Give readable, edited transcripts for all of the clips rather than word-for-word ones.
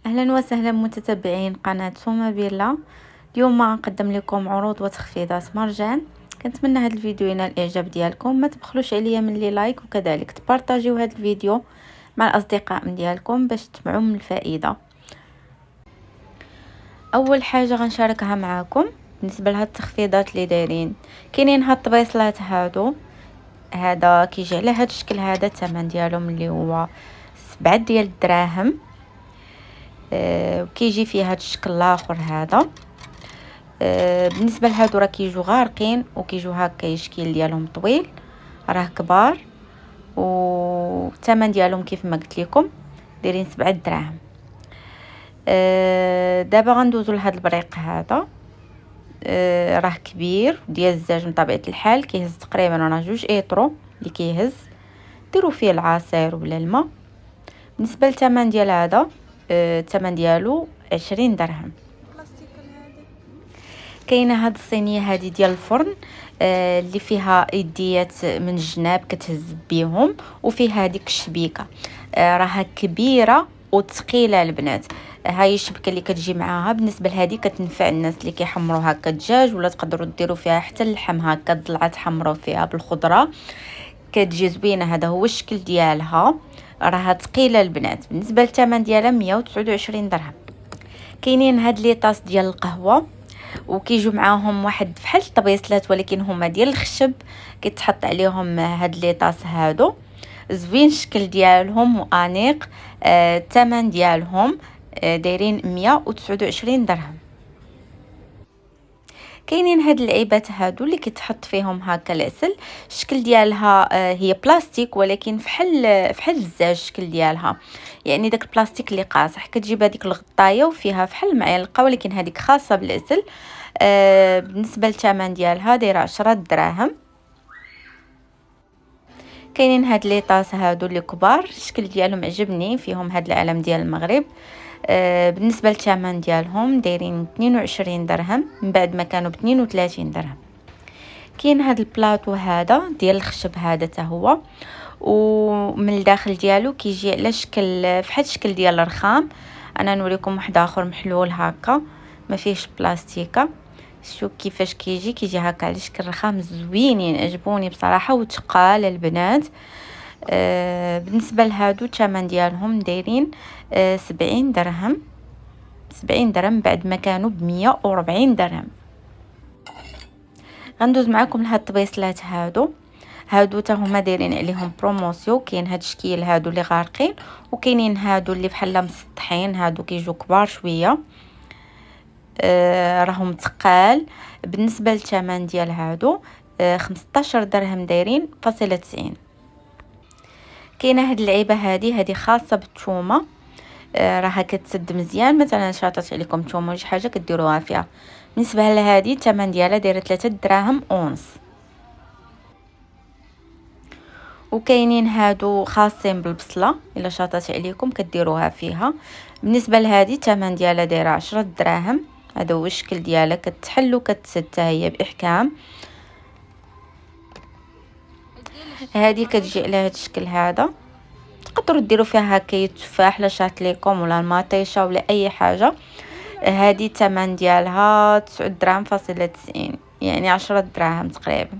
اهلا وسهلا متتبعين قناة سوما بيلا. اليوم غنقدم لكم عروض وتخفيضات مرجان. كنتمنى هذا الفيديو ينال الاعجاب ديالكم، ما تبخلوش عليا من لي لايك وكذلك تبارطاجيو هذا الفيديو مع الاصدقاء ديالكم باش تسمعوا من الفائده. اول حاجه غنشاركها معكم بالنسبه لهاد التخفيضات اللي دايرين. كاينين هاد الطبيصلات هذا كيجي على هاد الشكل، هذا الثمن ديالهم اللي هو 7 ديال الدراهم. وكيجي فيه هاد الشكل الاخر هذا. بالنسبه لهادو راه كيجوا غارقين وكيجوا هكا الشكل ديالهم طويل، راه كبار، والثمن ديالهم كيف ما قلت لكم دايرين 7 دراهم. دابا غندوزو لهاد البريق هذا. راه كبير ديال الزاج من طبيعه الحال، كيهز تقريبا راه 2 ايطرو اللي كيهز. ديروا فيه العصير ولا الماء. بالنسبه للثمن ديال هذا، الثمن ديالو 20 درهم. كاينه هاد الصينيه هادي ديال الفرن، اللي فيها يديات من الجناب كتهز بيهم، وفيها هذيك الشبيكه. راها كبيره وثقيله البنات. هاي الشبكه اللي كتجي معاها بالنسبه لهذه كتنفع الناس اللي كيحمروا هكا الدجاج، ولا تقدروا ديروا فيها حتى اللحم هكا الضلعه تحمروا فيها بالخضره، كتجي زوينه. هذا هو الشكل ديالها، راها ثقيله البنات. بالنسبه للثمن ديالها 129 درهم. كاينين هاد لي طاس ديال القهوه، وكيجوا معاهم واحد بحال الطبيصلات ولكن هما ديال الخشب، كيتحط عليهم هاد لي طاس هادو. زوين الشكل ديالهم وانيق. الثمن ديالهم دايرين 129 درهم. كاينين هاد اللعيبات هادو اللي كيتحط فيهم هكا العسل. الشكل ديالها هي بلاستيك ولكن فحال الزاج الشكل ديالها، يعني داك البلاستيك اللي قاصح. كتجيب هذيك الغطايه وفيها فحال المعلقه ولكن هذيك خاصه بالعسل. بالنسبه للثمن ديالها دايره 10 دراهم. كاينين هاد لي طاس هادو اللي كبار، الشكل ديالهم عجبني، فيهم هاد العلم ديال المغرب. بالنسبه للثمن ديالهم دايرين 22 درهم من بعد ما كانوا ب 32 درهم. كاين هاد البلاطو هذا ديال الخشب هذا حتى هو، ومن الداخل ديالو كيجي على شكل فحال الشكل ديال الرخام. انا نوريكم واحد اخر محلول هكا ما فيهش بلاستيكه. شوف كيفاش كيجي هكا على شكل رخام. زوينين عجبوني بصراحه وثقال البنات. بالنسبه لهادو الثمن ديالهم دايرين 70 درهم. 70 درهم بعد ما كانوا ب 140 درهم. غندوز معكم لهاد الطبيصلات هادو تا هما دايرين عليهم بروموسيون. كاين هاد الشكل هادو اللي غارقين، وكاينين هادو اللي بحال مسطحين، هادو كيجيو كبار شويه. راهم ثقال. بالنسبه للثمن ديال هادو 15 درهم دايرين فاصلة 90. كاينه هاد اللعيبه هذه خاصه بالثومه. راها كتسد مزيان، مثلا شاطت عليكم ثومه ولا شي حاجه كديروها فيها. بالنسبه لهذه الثمن ديالها دايره 3 دراهم ونص. وكاينين هادو خاصين بالبصله، الا شاطت عليكم كديروها فيها. بالنسبه لهذه الثمن ديالها دايره 10 دراهم. هذا هو الشكل ديالها، كتحل وكتسد هي باحكام. هذه كتجي على هذا الشكل هذا. تقدروا ديروا فيها هكا تفاح لا شاط ليكم ولا المطيشه ولا اي حاجه. هذه الثمن ديالها 9 دراهم فاصلة 90، يعني 10 دراهم تقريبا.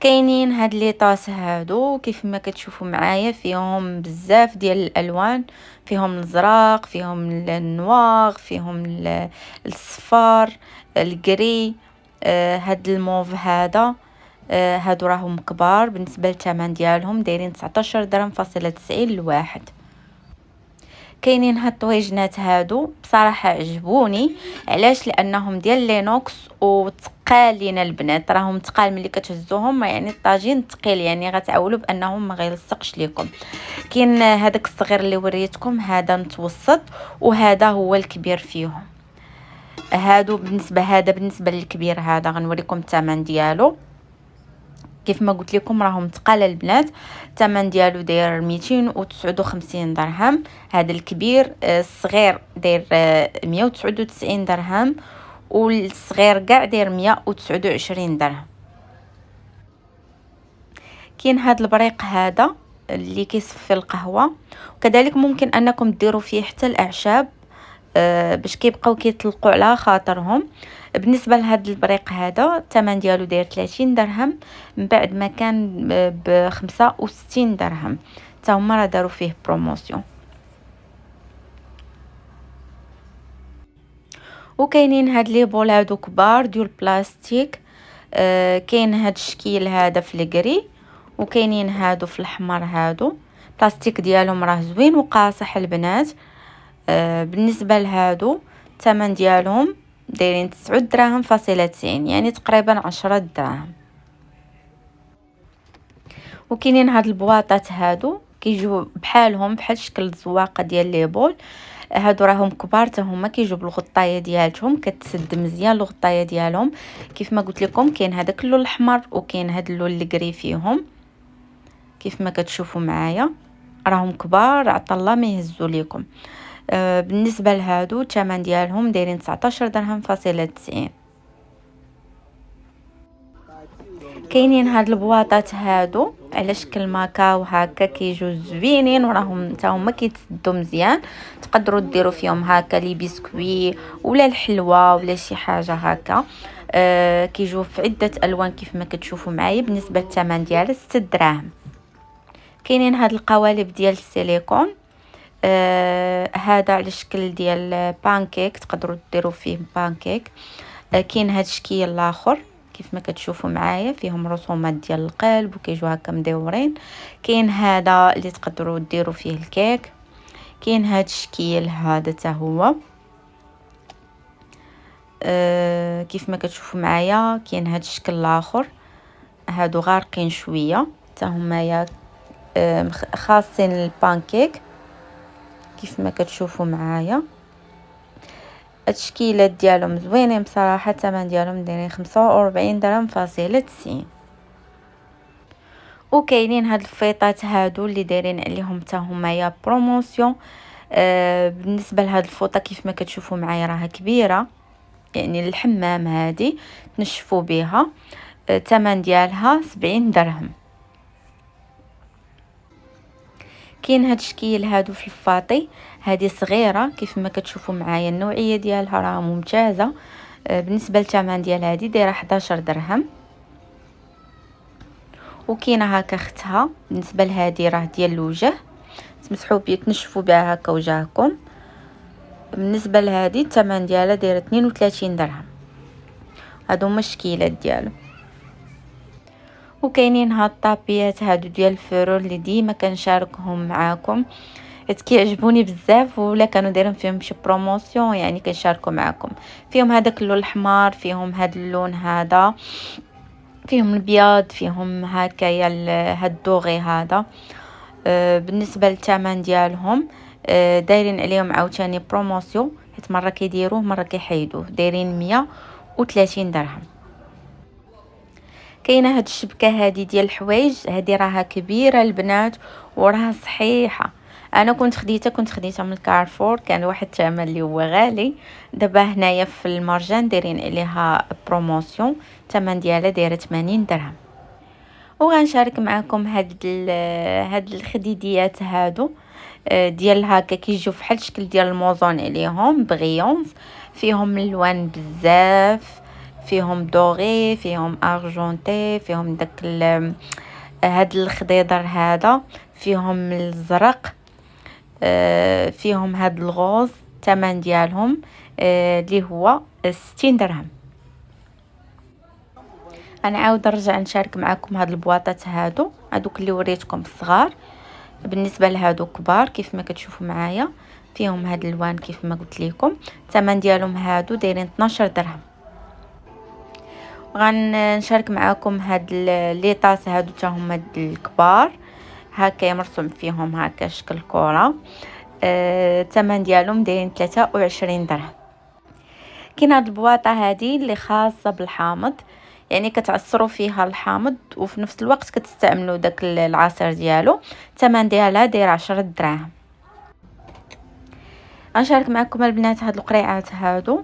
كاينين هاد لي طاس هادو كيف ما كتشوفوا معايا، فيهم بزاف ديال الالوان، فيهم الزراق، فيهم النواغ، فيهم الصفار، الكري، هاد الموف هذا. هادو راهم كبار. بالنسبه للثمن ديالهم دايرين 19 درهم فاصلة 90 الواحد. كاينين هاد الطويجنات هادو بصراحه عجبوني. علاش؟ لانهم ديال لينوكس وثقالين البنات. راهم ثقال ملي كتهزوهم، يعني الطاجين ثقيل، يعني غتعولوا بانهم ما غيلصقش لكم. كاين هذاك الصغير اللي وريتكم، هذا متوسط، وهذا هو الكبير فيهم. هذا بالنسبه للكبير هذا غنوريكم الثمن ديالو. كيف ما قلت لكم راهم ثقال البنات. الثمن ديالو داير 259 درهم. هذا الكبير. الصغير داير 199 درهم، والصغير كاع داير 129 درهم. كاين هذا البريق هذا اللي كيصفي القهوة. وكذلك ممكن انكم ديروا فيه حتى الاعشاب باش كيبقاو كيطلقوا على خاطرهم. بالنسبه لهذا البريق هذا الثمن ديالو داير 30 درهم، من بعد ما كان ب 65 درهم. حتى هما راه داروا فيه بروموسيون. وكاينين هاد لي بول هادو كبار ديال بلاستيك. كاين هاد الشكل هذا في الكري، وكاينين هادو في الاحمر. هادو بلاستيك ديالهم راه زوين وقاصح البنات. بالنسبه لهادو الثمن ديالهم دايرين 9 دراهم فاصلة 90، يعني تقريبا 10 دراهم. وكاينين هاد البواطات هادو كيجيو بحالهم بحال شكل الزواقه ديال لي بول. هادو راهم كبار حتى هما كيجيو بالغطايه ديالهم، كتسد مزيان الغطايه ديالهم. كيف ما قلت لكم كاين هذاك اللون الاحمر وكاين هاد اللون الكري فيهم. كيف ما كتشوفوا معايا راهم كبار، عطا الله ما يهزوا ليكم. بالنسبه لهادو الثمن ديالهم دايرين 19 درهم فاصلة 90. كاينين هاد البواطات هادو على شكل ماكا وهكا، كيجيو زوينين وراهم حتى هما كيتسدوا مزيان. تقدروا ديروا فيهم هكا لي بسكوي ولا الحلوى ولا شي حاجه هكا. كيجيو في عده الوان كيف ما كتشوفوا معايا. بالنسبه للثمن ديالها 6 دراهم. كاينين هاد القوالب ديال السيليكون. هذا على شكل ديال بانكيك، تقدروا ديروا فيه بانكيك. كاين هاد الشكل الاخر كيف ما كتشوفوا معايا فيهم رسومات ديال القلب وكيجوا هكا مدورين. كاين هذا اللي تقدروا ديروا فيه الكيك. كاين هاد الشكل هذا حتى هو. كيف ما كتشوفوا معايا كاين هاد الشكل الاخر. هادو غارقين شويه حتى هما خاصين البانكيك كيف ما كتشوفوا معايا. التشكيلات ديالهم زوينين بصراحه. الثمن ديالهم دايرين 45 درهم فاصلة 90. وكاينين هاد الفيطات هادو اللي دايرين عليهم حتى هما بروموسيون. بالنسبه لهاد الفوطه كيف ما كتشوفوا معايا راها كبيره، يعني الحمام هادي تنشفوا بها. الثمن ديالها 70 درهم. كاين هاد الشكل هادو في الفاطي، هذه صغيره كيف ما كتشوفوا معايا. النوعيه ديالها راه ممتازه. بالنسبه للثمن ديال هذه دايره 11 درهم. وكاينه هكا اختها. بالنسبه لهذه راه ديال الوجه، تمسحوا بيه تنشفوا بها هكا وجهكم. بالنسبه لهذه الثمن ديالها دايره 32 درهم. هادو هما الشكيلات ديالو. وكاينين هاد الطابيات هادو ديال الفرول اللي ديما كنشاركهم معاكم، حيت كيعجبوني بزاف ولا كانوا دايرين فيهم شي بروموسيون، يعني كنشاركوا معاكم. فيهم هذاك اللون الاحمر، فيهم هاد اللون هذا، فيهم الابيض، فيهم هكايا هاد الدوغي هذا. بالنسبه للثمن ديالهم دايرين عليهم عاوتاني بروموسيون، حيت مره كيديروه مره كيحيدوه. دايرين 130 درهم. كاينه هاد الشبكه هادي ديال الحوايج، هادي راها كبيره البنات وراها صحيحه. انا كنت خديتها من كارفور، كان واحد الثمن اللي هو غالي. دابا هنايا في المرجان دايرين عليها بروموسيون، الثمن ديالها دايره 80 درهم. وغنشارك معكم هاد الخديديات هادو ديال هكا كيجيو فحال الشكل ديال الموزون عليهم بغيونس. فيهم الوان بزاف، فيهم دوغي، فيهم ارجونتي، فيهم داك هاد الخضيضر هذا، فيهم الزرق، فيهم هاد الغوز. الثمن ديالهم اللي هو 60 درهم. انا عاود نرجع نشارك معكم هاد البواطات هادوك اللي وريتكم الصغار. بالنسبه لهادو كبار كيف ما كتشوفوا معايا فيهم هاد الالوان كيف ما قلت لكم. الثمن ديالهم هادو دايرين 12 درهم. غنشارك معكم هاد لي طاس هادو حتى هما الكبار، هكا مرسوم فيهم هكا شكل كره. الثمن ديالهم دايرين 23 درهم. كاين هاد البواطه هادي اللي خاصه بالحامض، يعني كتعصروا فيها الحامض وفي نفس الوقت كتستعملوا داك العصير ديالو. الثمن ديالها داير 10 دراهم. غنشارك معكم البنات هاد القريعات هادو.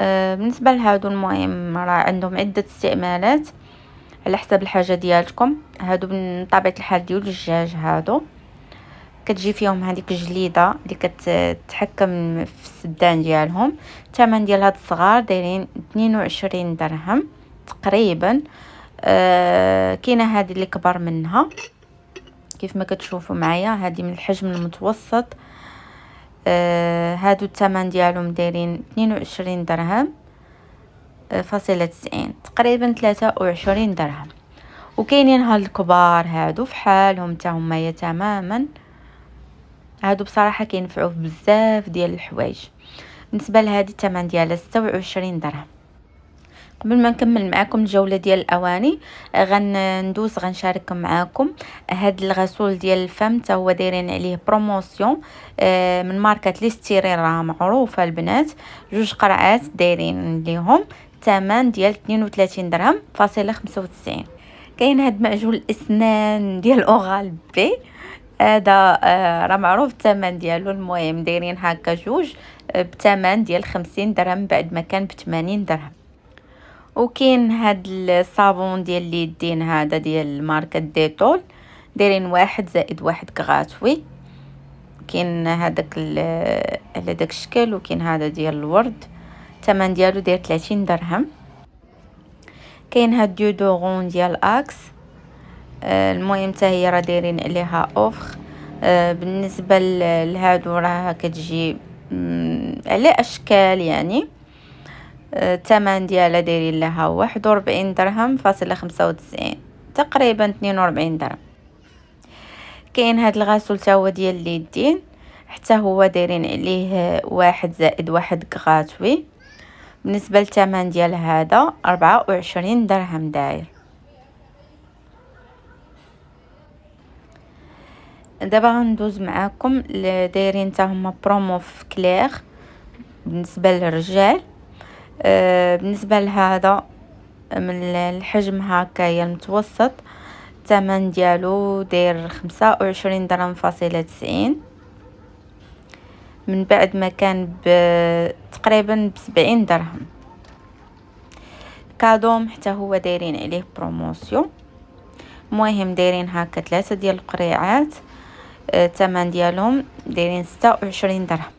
بالنسبه لهادو المهم راه عندهم عده استعمالات. على حسب الحاجه ديالكم. هادو من طبيعه الحال ديال الدجاج، هادو كتجي فيهم هذيك الجليده اللي كتتحكم في السدان ديالهم. الثمن ديال هاد الصغار دايرين 22 درهم تقريبا. كاينه هذه اللي كبر منها كيف ما كتشوفوا معايا، هذه من الحجم المتوسط. هادو الثمن ديالهم دايرين 22 درهم فاصلة 90 تقريبا 23 درهم. وكاينين هاد الكبار هادو في حالهم حتى هما تماما. هادو بصراحه كينفعوا في بزاف ديال الحوايج. بالنسبه لهذه الثمن ديالها 26 درهم. قبل ما نكمل معكم الجوله ديال الاواني غنشارك معكم هاد الغسول ديال الفم، حتى هو دايرين عليه بروموسيون من ماركه ليستيرين، راه معروفه البنات. 2 قرعات دايرين ليهم ثمن ديال 32 درهم فاصله 95. كاين هاد معجون الاسنان ديال اورال بي، هذا راه معروف الثمن ديالو. المهم دايرين هكا جوج بثمن ديال 50 درهم بعد ما كان ب80 درهم. وكاين هاد الصابون ديال اليدين هذا ديال ماركه ديتول، دايرين 1 زائد 1 كغاتوي. كاين هذاك على داك الشكل، وكاين هذا ديال الورد، الثمن ديالو داير 30 درهم. كاين هاد ديودورون ديال اكس، المهم حتى هي راه دايرين عليها اوفر. بالنسبه لهادو راه كتجي على اشكال يعني. الثمن ديالها دايرين لها 41 درهم فاصله 95 تقريبا 42 درهم. كاين هاد الغسول تا هو ديال اليدين، حتى هو دايرين عليه 1 زائد 1 كغاتوي. بالنسبه للثمن ديال هذا 24 درهم داير. دابا غندوز معاكم دايرين حتى هما برومو في كلير بالنسبه للرجال. بالنسبه لهذا من الحجم هكايا المتوسط، الثمن ديالو داير 25 درهم فاصله 90 من بعد ما كان تقريبا ب70 درهم. كادوم حتى هو دايرين عليه بروموسيون. المهم دايرين هكا 3 ديال القريعات، الثمن ديالهم دايرين 26 درهم.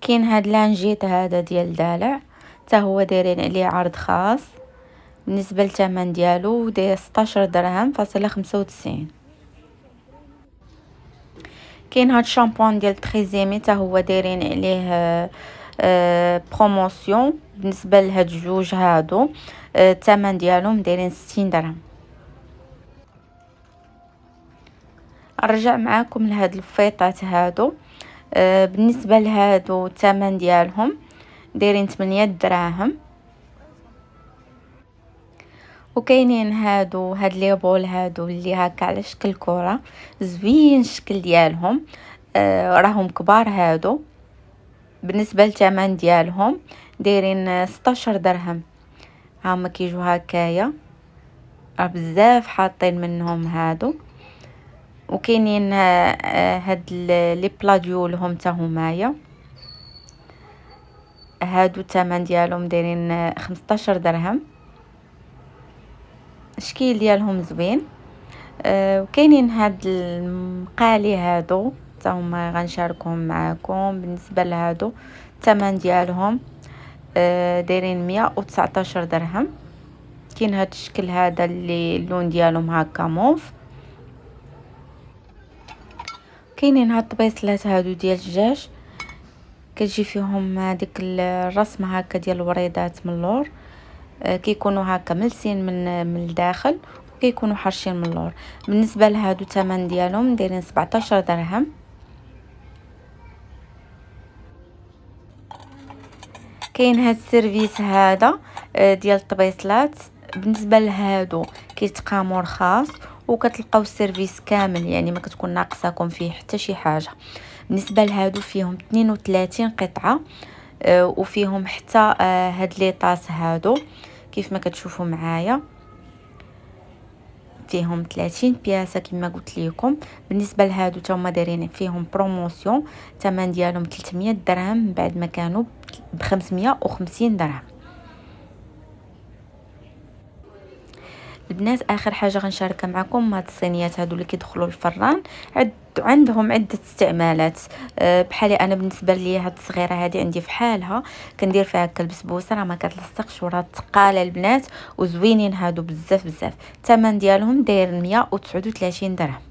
كاين هاد لانجيت هذا ديال دالع، حتى هو دايرين عليه عرض خاص. بالنسبه للثمن ديالو داير 16 درهم فاصله 95. كاين هاد الشامبوان ديال تريزيمي، حتى هو دايرين عليه بروموسيون. بالنسبه لهاد جوج هادو الثمن ديالهم دايرين 60 درهم. نرجع معاكم لهاد الفيطات هادو. بالنسبه لهادو الثمن ديالهم دايرين 8 دراهم. وكاينين هاد لي بول هادو اللي هكا على شكل كره، زوين الشكل ديالهم. راهم كبار هادو. بالنسبه للثمن ديالهم دايرين 16 درهم. هما كيجوا هكايا، راه بزاف حاطين منهم هادو. وكاينين هاد لي بلا ديولهم حتى همايا، هادو الثمن ديالهم دايرين 15 درهم. الشكل ديالهم زوين. وكاينين هاد المقالي هادو حتى هما غنشاركهم معاكم. بالنسبه لهادو الثمن ديالهم دايرين 119 درهم. كاين هاد الشكل هذا اللي اللون ديالهم هكا موف. كاينين هاد الطبيصلات هادو ديال الدجاج، كتجي فيهم هذيك الرسمه هكا ديال الوريضات من اللور. كيكونوا هكا ملسين من الداخل، وكيكونوا حرشين من اللور. بالنسبه لهادو الثمن ديالهم دايرين 17 درهم. كاين هاد السيرفيس هذا ديال الطبيصلات. بالنسبه لهادو كيتقاموا رخاص، وكتلقاو السيرفيس كامل، يعني ما كتكون ناقصاكم فيه حتى شي حاجه. بالنسبه لهادو فيهم 32 قطعه، وفيهم حتى هاد لي طاس هادو كيف ما كتشوفوا معايا، فيهم 30 بياسه كما قلت لكم. بالنسبه لهادو تا هما دايرين فيهم بروموسيون، الثمن ديالهم 300 درهم بعد ما كانوا ب 550 درهم. البنات اخر حاجه غنشاركها معكم هاد الصينيات هادو اللي كيدخلوا الفران. عندهم عده استعمالات. بحالي انا بالنسبه لي هاد الصغيره هادي عندي في حالها، كندير فيها هكا البسبوسه، راه ما كتلصقش وراه ثقاله البنات وزوينين هادو بزاف بزاف. الثمن ديالهم داير 139 درهم.